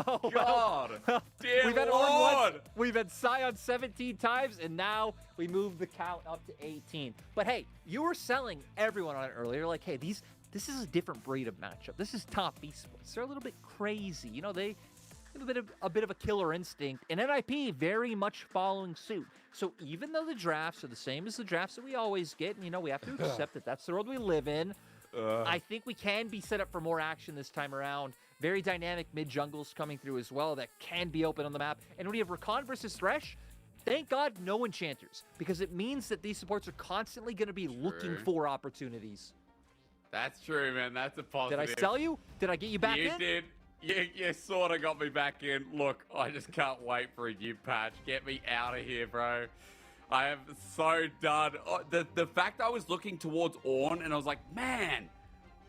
Oh, God. Well, Dear we've had Lord. once, we've had Scion 17 times, and now we move the count up to 18. But hey, you were selling everyone on it earlier. Like, hey, this is a different breed of matchup. This is top esports. They're a little bit crazy. You know, they have a bit of a killer instinct, and NIP very much following suit. So even though the drafts are the same as the drafts that we always get, and, you know, we have to accept that that's the world we live in, I think we can be set up for more action this time around. Very dynamic mid-jungles coming through as well that can be open on the map. And when you have Rakan versus Thresh, thank God no enchanters, because it means that these supports are constantly going to be looking for opportunities. That's true, man. That's a positive. Did I sell you? Did I get you back in? You did. You sort of got me back in. Look, I just can't wait for a new patch. Get me out of here, bro. I am so done. Oh, the fact I was looking towards Ornn and I was like, man,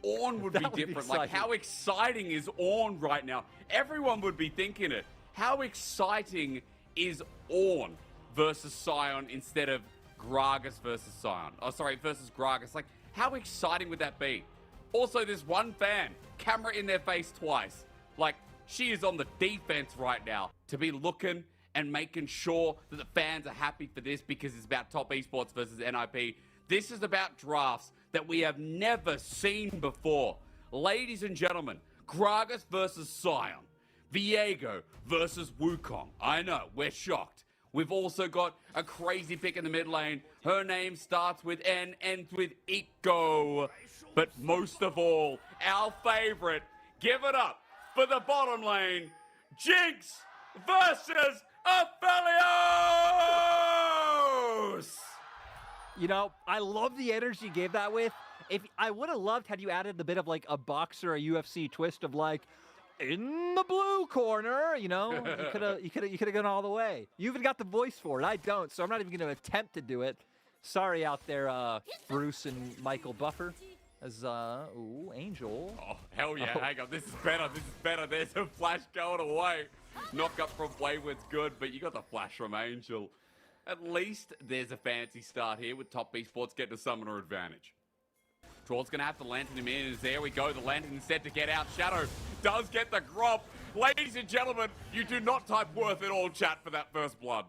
Ornn would be different. Like, how exciting is Ornn right now? Everyone would be thinking it. How exciting is Ornn versus Scion instead of Gragas versus Scion? Oh, sorry, versus Gragas. Like, how exciting would that be? Also, there's one fan, camera in their face twice. Like, she is on the defense right now to be looking and making sure that the fans are happy for this because it's about top esports versus NIP. This is about drafts that we have never seen before. Ladies and gentlemen, Gragas versus Scion. Viego versus Wukong. I know, we're shocked. We've also got a crazy pick in the mid lane. Her name starts with N, ends with Eco. But most of all, our favorite, give it up for the bottom lane, Jinx versus Aphelios! You know, I love the energy you gave that with. If I would have loved had you added the bit of like a boxer, a UFC twist of like, in the blue corner, you know, you could have gone all the way. You even got the voice for it. I don't, so I'm not even going to attempt to do it. Sorry out there, Bruce and Michael Buffer. As ooh, Angel. Oh hell yeah! Oh. Hang on, this is better. This is better. There's a flash going away. Knock up from Wayward's good, but you got the flash from Angel. At least there's a fancy start here with top esports getting a summoner advantage. Troll's going to have to lantern him in, as there we go. The lantern instead to get out. Shadow does get the grop. Ladies and gentlemen, you do not type worth in all chat for that first blood.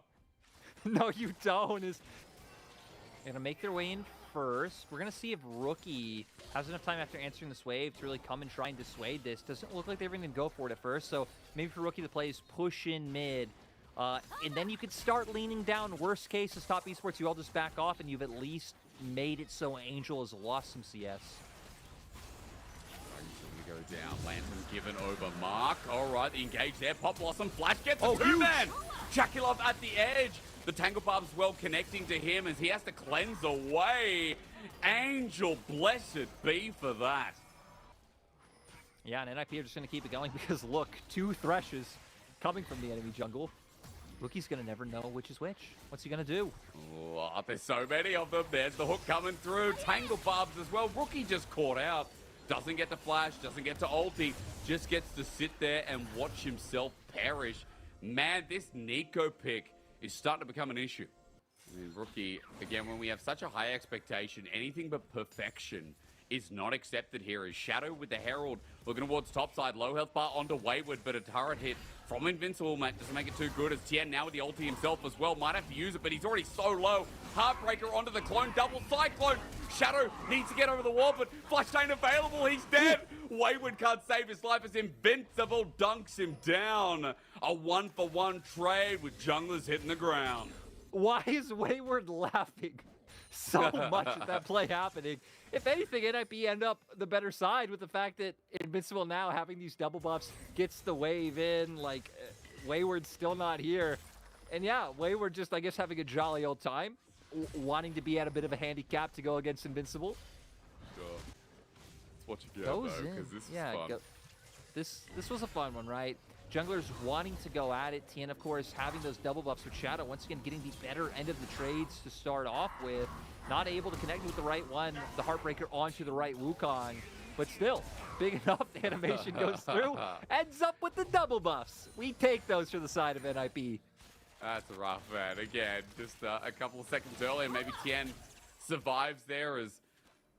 No, you don't. Is going to make their way in first. We're going to see if Rookie has enough time after answering this wave to really come and try and dissuade this. Doesn't look like they're even going to go for it at first, so maybe for Rookie the play is push in mid. And then you could start leaning down. Worst case is top esports, you all just back off, and you've at least made it so Angel has lost some CS. Go down. Lantern given over Mark. All right, the engage there. Pop Blossom. Flash gets a two-man. Chakulov at the edge. The Tangle Barb's well connecting to him as he has to cleanse away. Angel, blessed be for that. Yeah, and NIP are just going to keep it going because, look, 2 Threshes coming from the enemy jungle. Rookie's going to never know which is which. What's he going to do? Oh, there's so many of them. There's the hook coming through. Tangle Barbs as well. Rookie just caught out. Doesn't get to flash, doesn't get to ulti. Just gets to sit there and watch himself perish. Man, this Nico pick is starting to become an issue. I mean, Rookie, again, when we have such a high expectation, anything but perfection is not accepted here. As Shadow with the Herald looking towards topside. Low health bar onto Wayward, but a turret hit from Invincible doesn't make it too good. As Tien now with the ulti himself as well. Might have to use it, but he's already so low. Heartbreaker onto the clone. Double Cyclone. Shadow needs to get over the wall, but flash ain't available. He's dead. Wayward can't save his life as Invincible dunks him down. A 1-for-1 trade with junglers hitting the ground. Why is Wayward laughing so much at that play happening? If anything, NIP end up the better side with the fact that Invincible now having these double buffs gets the wave in. Like, Wayward's still not here. And yeah, Wayward just, I guess, having a jolly old time, wanting to be at a bit of a handicap to go against Invincible. That's what you get, though, because this is fun. This was a fun one, right? Junglers wanting to go at it. Tien, of course, having those double buffs with Shadow. Once again, getting the better end of the trades to start off with. Not able to connect with the right one. The Heartbreaker onto the right Wukong. But still, big enough the animation goes through. Ends up with the double buffs. We take those for the side of NIP. That's rough, man. Again, just a couple of seconds earlier, maybe Tien survives there as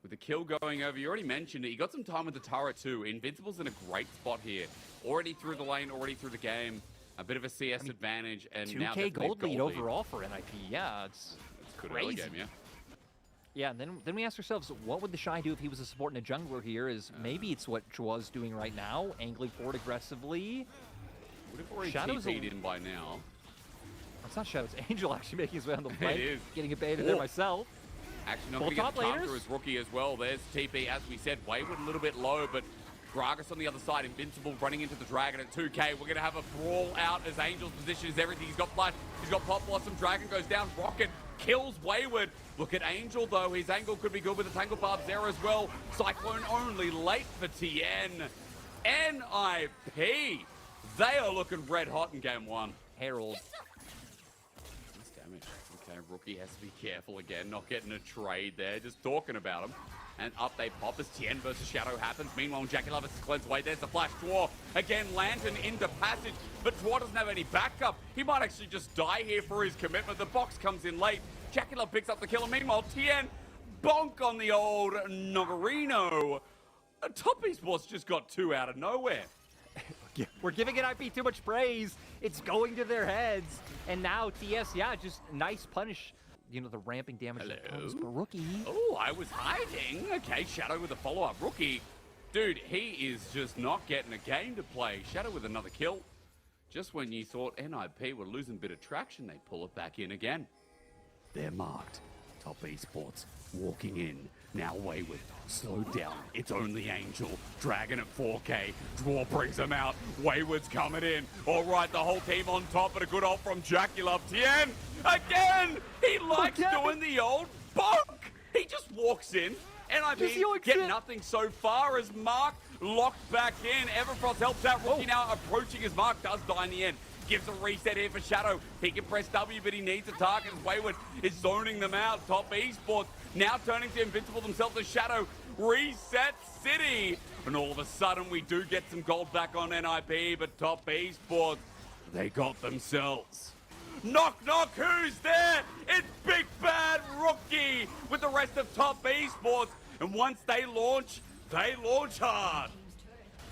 With the kill going over, you already mentioned it. You got some time with the turret too. Invincible's in a great spot here. Already through the lane, already through the game. A bit of a CS advantage, and now 2K gold lead overall for NIP. Yeah, it's good crazy. early game, yeah. Yeah, and then we ask ourselves, what would the Shy do if he was a support and a jungler here? Is maybe it's what Chwa's doing right now, angling forward aggressively. Would have already Shadow's TP'd in by now. It's not Shadow, it's Angel actually making his way on the flank. It is. Getting it baited there myself. Actually, not going to get the time through his rookie as well. There's TP, as we said, Wayward a little bit low, but Gragas on the other side, Invincible running into the Dragon at 2K. We're going to have a brawl out as Angel's position is everything. He's got Flash, he's got Pop Blossom, Dragon goes down, Rocket kills Wayward. Look at Angel, though. His angle could be good with the Tangle Barbs there as well. Cyclone only late for TN. NIP, they are looking red hot in game one. Herald. Nice damage. Okay, Rookie has to be careful again, not getting a trade there, just talking about him. And up they pop as Tien versus Shadow happens. Meanwhile, Jackie Love is cleansed away. There's the flash. Dwarf again, Lantern into passage, but Dwarf doesn't have any backup. He might actually just die here for his commitment. The box comes in late. Jackie Love picks up the kill, and meanwhile, Tien bonk on the old Nogarino. Top Esports just got 2 out of nowhere. We're giving NIP too much praise. It's going to their heads. And now TS, yeah, just nice punish. You know, the ramping damage that comes per Rookie. Oh, I was hiding. Okay, Shadow with a follow-up. Rookie, dude, he is just not getting a game to play. Shadow with another kill. Just when you thought NIP were losing a bit of traction, they pull it back in again. They're marked. Top Esports walking in. Now Wayward, slow down. It's only Angel. Dragon at 4K. Draw brings him out. Wayward's coming in. All right, the whole team on top, but a good ult from Jackie Love. Tien, again! He likes doing the old bonk! He just walks in. NIP get nothing so far as Mark locked back in. Everfrost helps out. Rookie now approaching as Mark does die in the end. Gives a reset here for Shadow. He can press W, but he needs a target. Wayward is zoning them out. Top Esports now turning to Invincible themselves as Shadow. Reset City. And all of a sudden, we do get some gold back on NIP, but Top Esports, they got themselves. Knock, knock, who's there? It's Big Bad Rookie with the rest of Top Esports. And once they launch hard.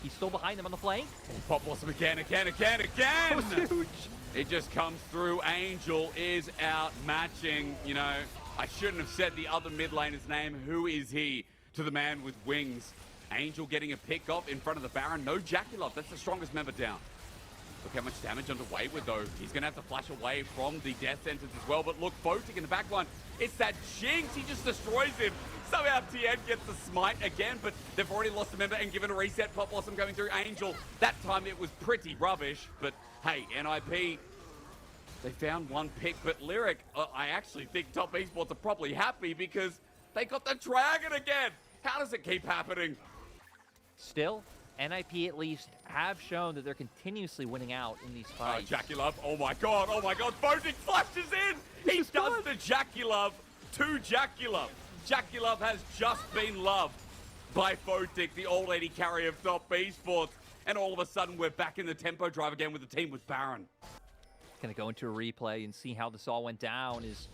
He's still behind them on the flank. Pop Blossom again. That was huge. It just comes through. Angel is out matching. You know, I shouldn't have said the other mid laner's name. Who is he to the man with wings? Angel getting a pick off in front of the Baron. No Jackie Love. That's the strongest member down. Look how much damage onto Wayward, though. He's going to have to flash away from the death sentence as well. But look, Photic in the back line. It's that Jinx. He just destroys him. Somehow Tien gets the smite again, but they've already lost a member and given a reset. Pop Blossom going through Angel. That time it was pretty rubbish, but hey, NIP, they found one pick. But Lyric, I actually think Top Esports are probably happy because they got the Dragon again. How does it keep happening? Still, NIP at least have shown that they're continuously winning out in these fights. Jackie Love, oh my god, Photic flashes in! He does the Jackie Love to Jackie Love. Jackie Love has just been loved by Photic, the old lady carrier of Top Esports. And all of a sudden, we're back in the tempo drive again with the team with Baron. Gonna go into a replay and see how this all went down. Is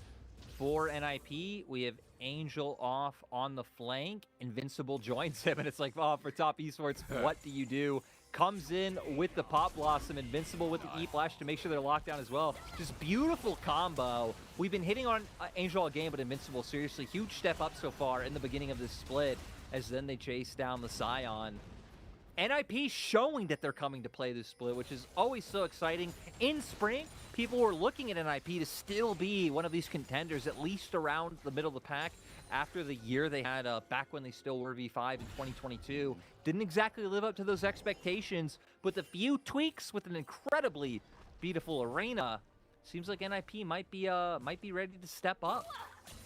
for NIP, we have Angel off on the flank. Invincible joins him, and it's like, oh, for Top Esports, what do you do? Comes in with the Pop Blossom, Invincible with the E-Flash to make sure they're locked down as well. Just beautiful combo. We've been hitting on Angel all game, but Invincible, seriously, huge step up so far in the beginning of this split, as then they chase down the Scion. NIP showing that they're coming to play this split, which is always so exciting. In spring, people were looking at NIP to still be one of these contenders, at least around the middle of the pack, after the year they had back when they still were V5 in 2022. Didn't exactly live up to those expectations, but the few tweaks with an incredibly beautiful arena, seems like NIP might be ready to step up.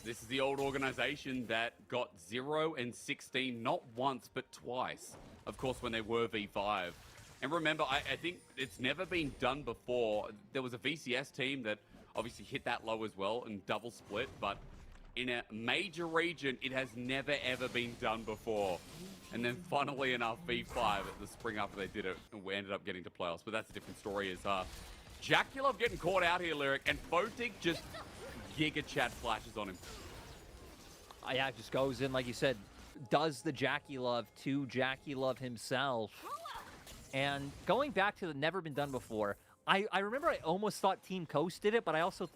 This is the old organization that got 0 and 16 not once but twice. Of course, when they were V5. And remember, I think it's never been done before. There was a VCS team that obviously hit that low as well and double split, but in a major region, it has never ever been done before. And then funnily enough, V5 at the spring after they did it, we ended up getting to playoffs. But that's a different story. Is Jackie Love getting caught out here, Lyric, and Photic just giga chat flashes on him. Yeah, it just goes in, like you said, does the Jackie Love to Jackie Love himself. And going back to the never been done before, I remember I almost thought Team Coast did it, but I also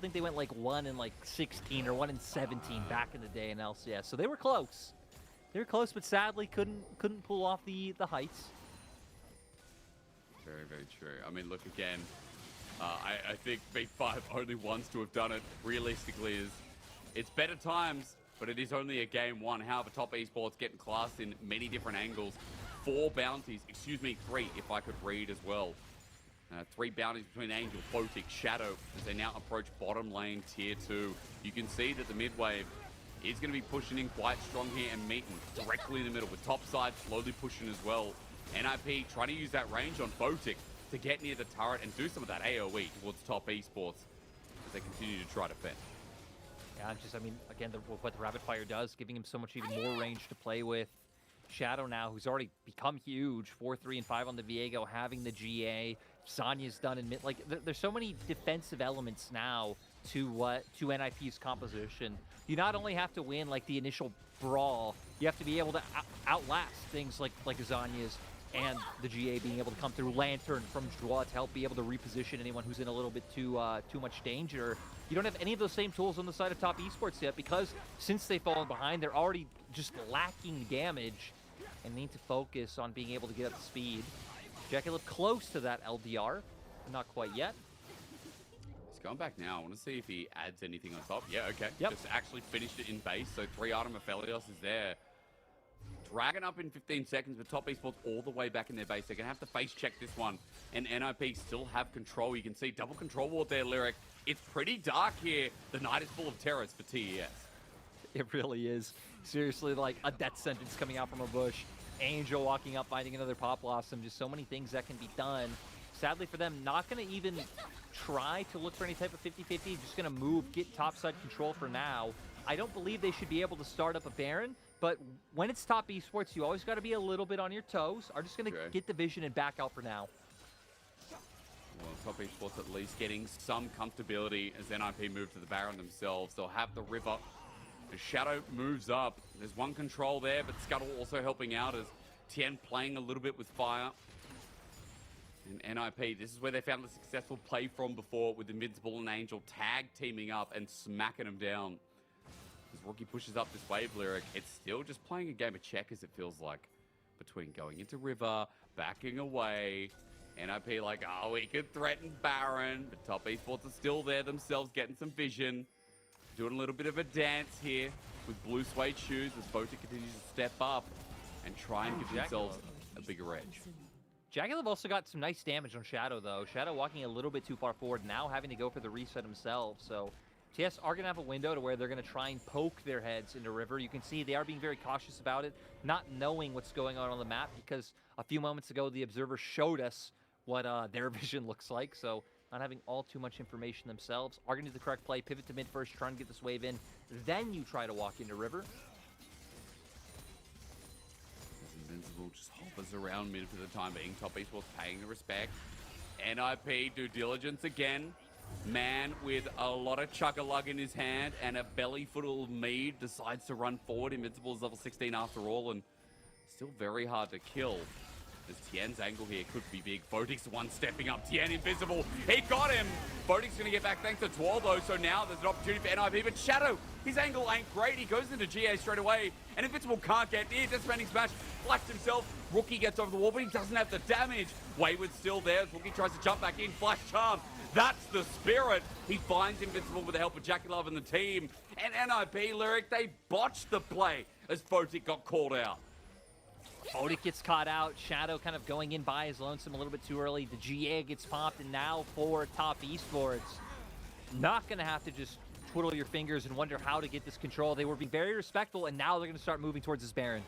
think they went like 1-16 or 1-17 back in the day in LCS. So they were close. They were close, but sadly couldn't pull off the heights. Very, very true. I mean, look again. I think B5 only ones to have done it realistically is it's better times, but it is only a game one. However, Top Esports getting classed in many different angles. 4 bounties, excuse me, 3 if I could read as well. 3 bounties between Angel, Photic, Shadow as they now approach bottom lane tier 2. You can see that the mid wave is going to be pushing in quite strong here and meeting directly in the middle with top side slowly pushing as well. NIP trying to use that range on Photic to get near the turret and do some of that AoE towards Top Esports as they continue to try to defend. Yeah, I mean, again, what the Rapid Fire does, giving him so much even more range to play with. Shadow now, who's already become huge, 4-3 and 5 on the Viego, having the GA. Zanya's done in mid. Like, there's so many defensive elements now to NIP's composition. You not only have to win like the initial brawl, you have to be able to outlast things like Zanya's and the GA being able to come through Lantern from Draw to help be able to reposition anyone who's in a little bit too much danger. You don't have any of those same tools on the side of Top Esports yet because since they've fallen behind, they're already just lacking damage and need to focus on being able to get up to speed. Jackie Love close to that LDR, not quite yet. He's going back now. I want to see if he adds anything on top. Yeah, okay. Yep. Just actually finished it in base, so 3 item Aphelios is there. Dragon up in 15 seconds, but Top Esports all the way back in their base. They're going to have to face check this one. And NIP still have control. You can see double control ward there, Lyric. It's pretty dark here. The night is full of terrors for TES. It really is. Seriously, like a death sentence coming out from a bush. Angel walking up, finding another Pop Blossom. Just so many things that can be done. Sadly for them, not going to even try to look for any type of 50-50. Just going to move, get topside control for now. I don't believe they should be able to start up a Baron, but when it's Top Esports, you always got to be a little bit on your toes. Are just going to get the vision and back out for now. Well, Top Esports at least getting some comfortability as NIP move to the Baron themselves. They'll have the River. The Shadow moves up. There's one control there, but Scuttle also helping out as Tien playing a little bit with fire. And NIP, this is where they found the successful play from before with Invincible and Angel tag teaming up and smacking them down. As Rookie pushes up this wave, Lyric, it's still just playing a game of checkers, it feels like, between going into River, backing away. NIP like, oh, we could threaten Baron, but Top Esports are still there themselves, getting some vision. Doing a little bit of a dance here with blue suede shoes as Photic continues to step up and try and give themselves a bigger edge. Jackie Love also got some nice damage on Shadow, though. Shadow walking a little bit too far forward, now having to go for the reset himself. So TS are going to have a window to where they're going to try and poke their heads into River. You can see they are being very cautious about it, not knowing what's going on the map, because a few moments ago the Observer showed us what their vision looks like. So not having all too much information themselves, are going to do the correct play, pivot to mid first, try and get this wave in, then you try to walk into River. Invincible just hovers around mid for the time being. Top Esports paying the respect. NIP due diligence again. Man with a lot of chug-a-lug in his hand and a belly full of mead decides to run forward. Invincible is level 16 after all and still very hard to kill. As Tien's angle here could be big. Photic's the one stepping up. Tien Invincible. He got him. Photic's going to get back thanks to Twirl though. So now there's an opportunity for NIP. But Shadow, his angle ain't great. He goes into GA straight away. And Invincible can't get near. Disbanding smash. Flashed himself. Rookie gets over the wall, but he doesn't have the damage. Wayward's still there. Rookie tries to jump back in. Flash charm. That's the spirit. He finds Invincible with the help of Jackie Love and the team. And NIP, Lyric, they botched the play as Photic got called out. Photic gets caught out. Shadow kind of going in by his lonesome a little bit too early. The GA gets popped, and now for Top Esports, not going to have to just twiddle your fingers and wonder how to get this control. They were being very respectful, and now they're going to start moving towards this Baron.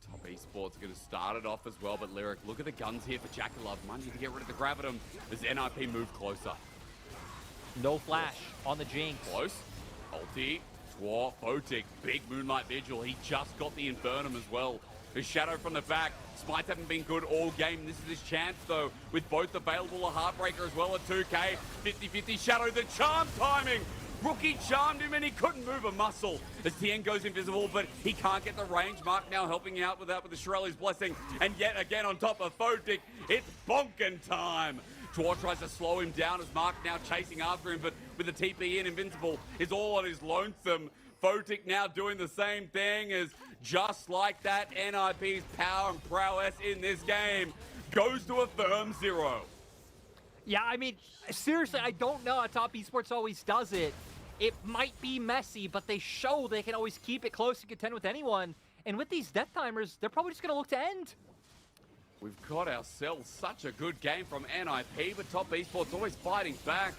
Top Esports are going to start it off as well, but Lyric, look at the guns here for Jackie Love. Might need to get rid of the Gravitum as NIP move closer. No flash on the Jinx. Close. Ulti. Dwarf. Photic. Big Moonlight Vigil. He just got the Infernum as well. The Shadow from the back. Smites haven't been good all game. This is his chance, though, with both available. A Heartbreaker as well at 2K. 50-50 Shadow. The charm timing. Rookie charmed him and he couldn't move a muscle as Tien goes invisible, but he can't get the range. Mark now helping out with that with the Shirelli's blessing. And yet again on top of Fotic, it's bonking time. Tor tries to slow him down as Mark now chasing after him, but with the TP in, Invincible is all on his lonesome. Fotic now doing the same thing as just like that, NIP's power and prowess in this game goes to a firm 0. Yeah, I mean, seriously, I don't know how Top Esports always does it. It might be messy, but they show they can always keep it close and contend with anyone. And with these death timers, they're probably just going to look to end. We've got ourselves such a good game from NIP, but Top Esports always fighting back.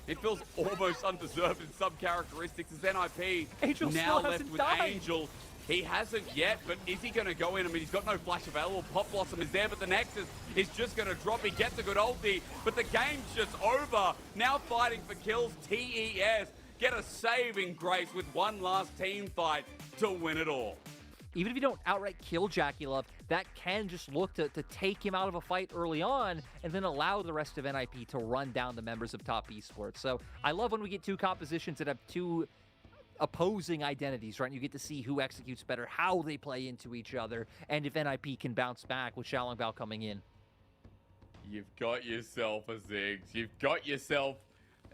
It feels almost undeserved in some characteristics as NIP Angel now still left hasn't with died. Angel. He hasn't yet, but is he going to go in? I mean, he's got no flash available. Pop Blossom is there, but the Nexus is just going to drop. He gets a good ulti, but the game's just over. Now fighting for kills, TES get a saving grace with one last team fight to win it all. Even if you don't outright kill JackieLove, that can just look to take him out of a fight early on and then allow the rest of NIP to run down the members of Top Esports. So I love when we get two compositions that have two opposing identities, right? You get to see who executes better, how they play into each other, and if NIP can bounce back with Xiaolongbao coming in. You've got yourself a Ziggs. You've got yourself,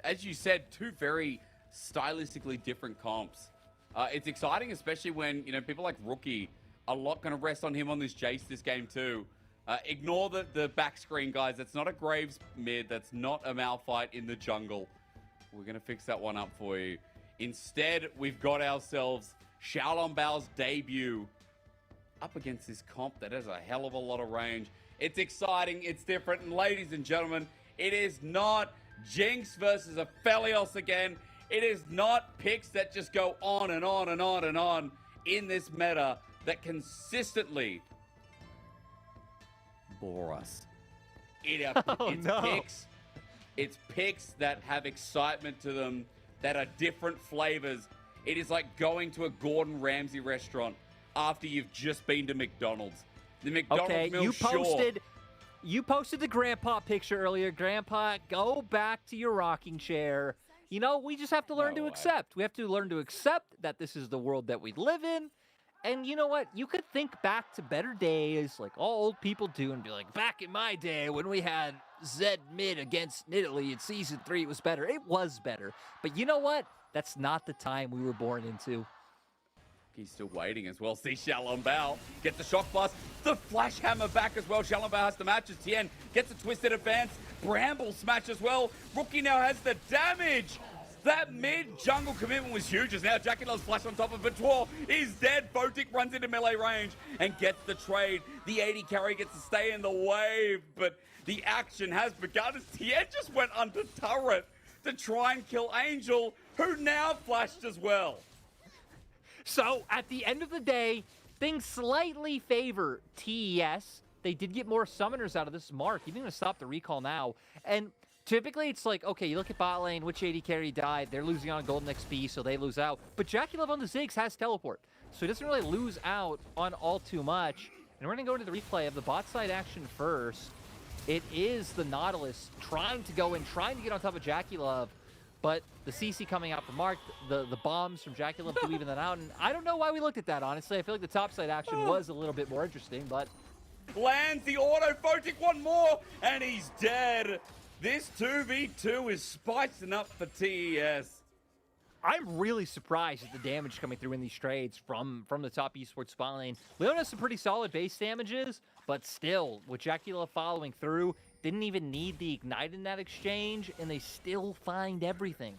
as you said, two very stylistically different comps. It's exciting, especially when, you know, people like Rookie, a lot going to rest on him on this Jace this game too. Ignore the back screen, guys. That's not a Graves mid. That's not a Malphite in the jungle. We're going to fix that one up for you. Instead, we've got ourselves Xiaolongbao's debut up against this comp that has a hell of a lot of range. It's exciting. It's different. And ladies and gentlemen, it is not Jinx versus Aphelios again. It is not picks that just go on and on and on and on in this meta that consistently bore us. It's picks that have excitement to them, that are different flavors. It is like going to a Gordon Ramsay restaurant after you've just been to McDonald's. The McDonald's Okay, meal, you posted the grandpa picture earlier. Grandpa, go back to your rocking chair. You know, we just have to learn to accept. We have to learn to accept that this is the world that we live in. And you know what? You could think back to better days, like all old people do, and be like, back in my day when we had Zed mid against Italy in Season 3, it was better. It was better. But you know what? That's not the time we were born into. He's still waiting as well. See Xiaolongbao gets the shock blast. The flash hammer back as well. Xiaolongbao has to match as Tien gets a twisted advance. Bramble smash as well. Rookie now has the damage. That mid-jungle commitment was huge as now JackieLove's flash on top of Vitor is dead. Fotic runs into melee range and gets the trade. The 80 carry gets to stay in the wave, but the action has begun as Tien just went under turret to try and kill Angel, who now flashed as well. So, at the end of the day, things slightly favor TES. They did get more summoners out of this. Mark, even going to stop the recall now. And typically, it's like, okay, you look at bot lane, which 80 carry died. They're losing on golden XP, so they lose out. But JackieLove on the Ziggs has teleport, so he doesn't really lose out on all too much. And we're going to go into the replay of the bot side action first. It is the Nautilus trying to go in, trying to get on top of JackieLove. But the CC coming out from Mark, the bombs from JackieLove to even that out. And I don't know why we looked at that, honestly. I feel like the topside action was a little bit more interesting, but... Lands the auto, Fotic one more, and he's dead. This 2v2 is spicing up for TES. I'm really surprised at the damage coming through in these trades from the top esports spot lane. Leon has some pretty solid base damages, but still, with JackieLove following through, didn't even need the ignite in that exchange, and they still find everything.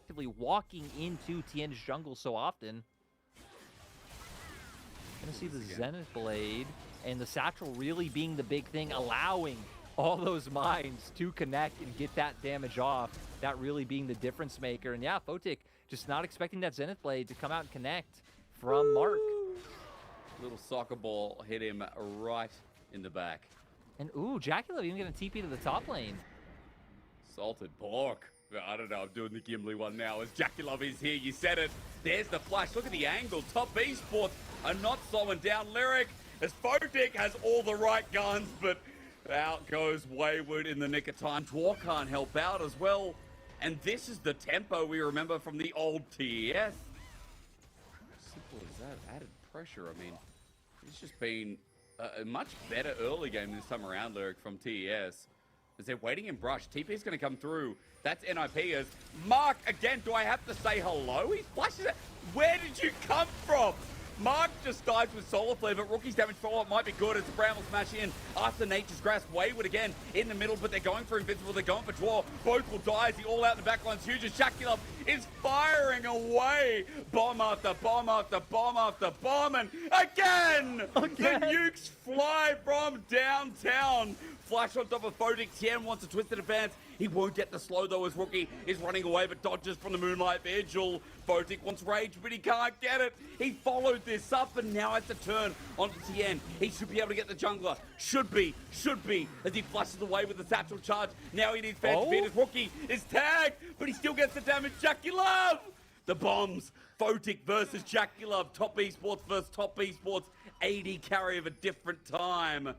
Actively walking into Tien's jungle so often. Gonna see the Zenith Blade and the Satchel really being the big thing, allowing all those mines to connect and get that damage off. That really being the difference maker. And yeah, Fotic just not expecting that Zenith Blade to come out and connect from Mark. Little soccer ball hit him right in the back. And ooh, JackieLove even getting TP to the top lane. Salted pork. I don't know, I'm doing the Gimli one now as JackieLove is here. You said it. There's the flash. Look at the angle. Top esports are not slowing down. Lyric as Fotic has all the right guns, but out goes Wayward in the nick of time. Dwar can't help out as well. And this is the tempo we remember from the old TES. Simple as that. Added pressure. I mean, it's just been a much better early game this time around, Lyric, from TES. As they're waiting in brush. TP is going to come through. That's NIP as Mark, again, do I have to say hello? He flashes it. Where did you come from? Mark just dies with Solar Flare, but Rookie's damage follow-up might be good as the Bramble smash in after Nature's Grasp. Wayward again in the middle, but they're going for Invincible. They're going for Draw. Both will die as the all-out in the backline's huge as Shakulov is firing away. Bomb after bomb after bomb after bomb, and again! The nukes fly from downtown. Flash on top of Photic. Tien wants a twisted advance. He won't get the slow though as Rookie is running away, but dodges from the Moonlight Vigil. Photic wants Rage, but he can't get it. He followed this up and now has to turn onto Tien. He should be able to get the jungler. Should be, as he flushes away with the satchel charge. Now he needs fan to beat his Rookie is tagged, but he still gets the damage. Jackie Love! The bombs. Photic versus Jackie Love. Top esports versus top esports. 80 carry of a different time.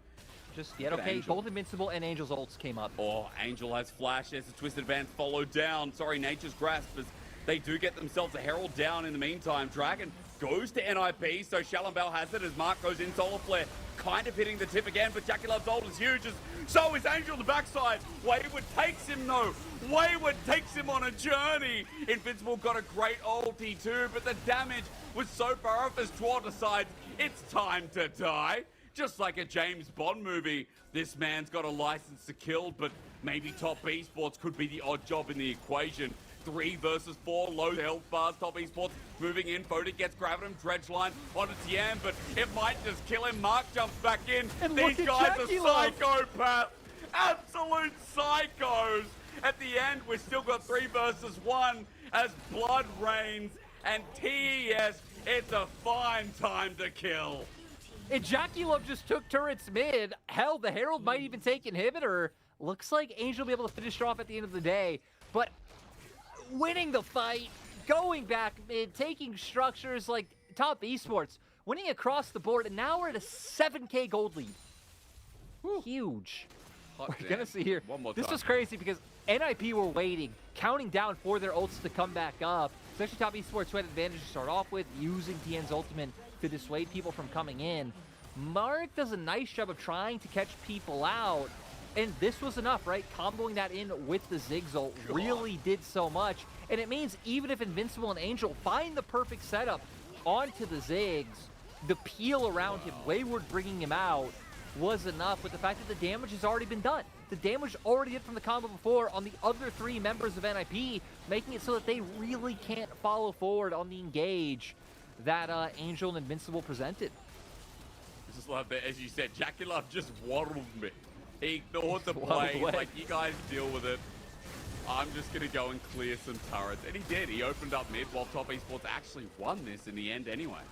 Just yet, okay, Angel. both Invincible and Angel's ults came up. Oh, Angel has flash. There's a twisted advance followed down. Sorry, Nature's Grasp, as they do get themselves a Herald down in the meantime. Dragon goes to NIP, so Shalambel has it as Mark goes in. Solar Flare kind of hitting the tip again, but Jackie Love's ult is huge. So is Angel on the backside. Wayward takes him, though. Wayward takes him on a journey. Invincible got a great ulti too, but the damage was so far off as Draw decides it's time to die. Just like a James Bond movie, this man's got a license to kill, but maybe top esports could be the odd job in the equation. 3 versus 4, low health bars, top esports moving in. Photic gets grabbing him, dredge line onto Tien, but it might just kill him. Mark jumps back in. And these guys are psychopaths. Absolute psychos. At the end, we've still got 3 versus 1 as blood rains, and TES, it's a fine time to kill. And Jackie Love just took turrets mid. Hell, the Herald might even take inhibitor. Looks like Angel will be able to finish her off at the end of the day. But winning the fight, going back mid, taking structures like top esports, winning across the board, and now we're at a 7K gold lead. Whew. Huge. We're gonna see here. One more this time. was crazy because NIP were waiting, counting down for their ults to come back up. Especially top esports who had advantage to start off with, using Tien's ultimate to dissuade people from coming in. Mark does a nice job of trying to catch people out, and this was enough, right? Comboing that in with the Ziggs ult really did so much, and it means even if Invincible and Angel find the perfect setup onto the Ziggs, the peel around him, Wayward bringing him out, was enough with the fact that the damage has already been done. The damage already did from the combo before on the other 3 members of NIP, making it so that they really can't follow forward on the engage that Angel and Invincible presented. I just love that, as you said, Jackie Love just waddled me. He ignored the play. He's like, you guys deal with it. I'm just going to go and clear some turrets. And he did. He opened up mid while top esports actually won this in the end anyway.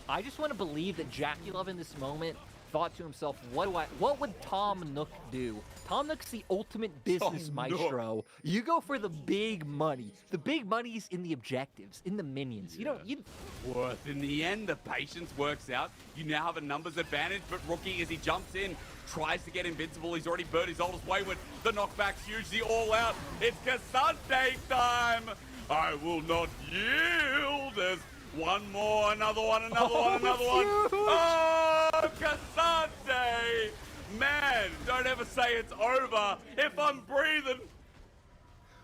I just want to believe that Jackie Love in this moment thought to himself, what would Tom Nook do? Tom Nook's the ultimate business maestro. You go for the big money. The big money's in the objectives, in the minions. Yeah. You Worth. In the end, the patience works out. You now have a numbers advantage, but Rookie, as he jumps in, tries to get Invincible. He's already burned his oldest Wayward. The knockback's huge, the all-out. It's Cassante time. I will not yield. There's one more, another one, another one, another one. Oh, Cassante! Man, don't ever say it's over if I'm breathing.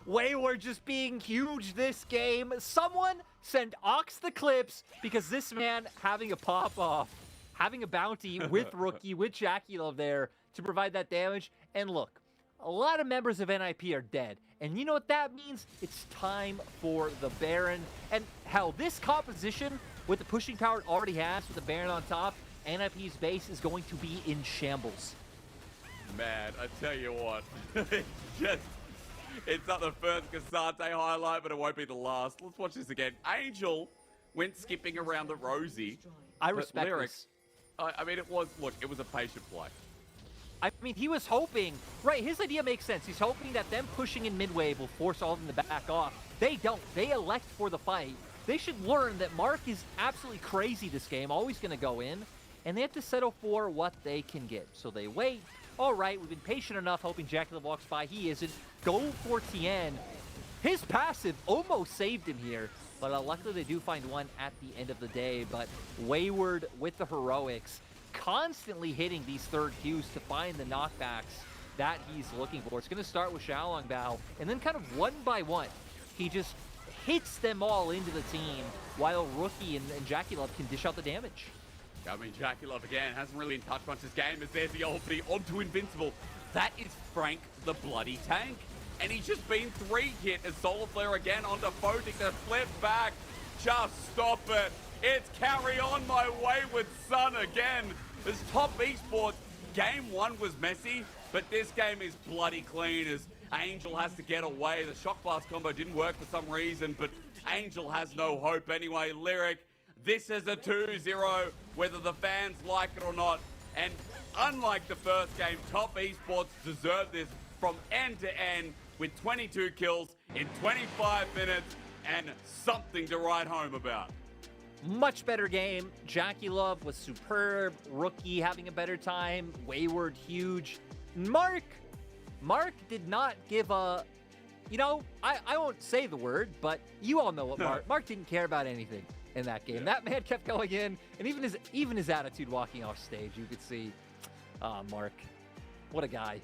Wayward just being huge this game. Someone send Ox the clips because this man having a pop-off, having a bounty with Rookie, with Jackie Love there to provide that damage. And look, a lot of members of NIP are dead. And you know what that means? It's time for the Baron. And hell, this composition with the pushing power it already has with the Baron on top, NIP's base is going to be in shambles. Man, I tell you what, it's not the first Cassante highlight, but it won't be the last. Let's watch this again. Angel went skipping around the Rosie. I respect Lyric, this. I mean, it was a patient play. I mean, he was hoping, right, his idea makes sense. He's hoping that them pushing in mid-wave will force all of them to back off. They don't. They elect for the fight. They should learn that Mark is absolutely crazy this game, always going to go in, and they have to settle for what they can get. So they wait. All right, we've been patient enough, hoping Jackie Love walks by. He isn't. Go for Tien. His passive almost saved him here, but luckily they do find one at the end of the day. But Wayward with the heroics, constantly hitting these third Qs to find the knockbacks that he's looking for. It's going to start with Xiaolongbao, and then kind of one by one, he just hits them all into the team, while Rookie and Jackie Love can dish out the damage. I mean, Jackie Love again hasn't really in touch much this game as there's the ulti onto Invincible. That is Frank the Bloody Tank. And he's just been 3 hit as Solar Flare again onto Photic to flip back. Just stop it. It's carry on my wayward son again. As top esports, game 1 was messy, but this game is bloody clean as Angel has to get away. The Shock Blast combo didn't work for some reason, but Angel has no hope anyway. Lyric, this is a 2-0, whether the fans like it or not. And unlike the first game, top esports deserve this from end to end with 22 kills in 25 minutes and something to write home about. Much better game. Jackie Love was superb. Rookie having a better time. Wayward huge. Mark did not give a, you know, I won't say the word, but you all know what Mark didn't care about anything in that game. That man kept going in, and even his attitude walking off stage, you could see, Mark, what a guy.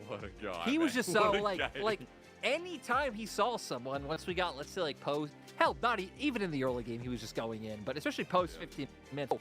What a guy. He was just so like game. anytime he saw someone, once we got, let's say, like post, hell, not even in the early game, he was just going in, but especially post 15 minutes.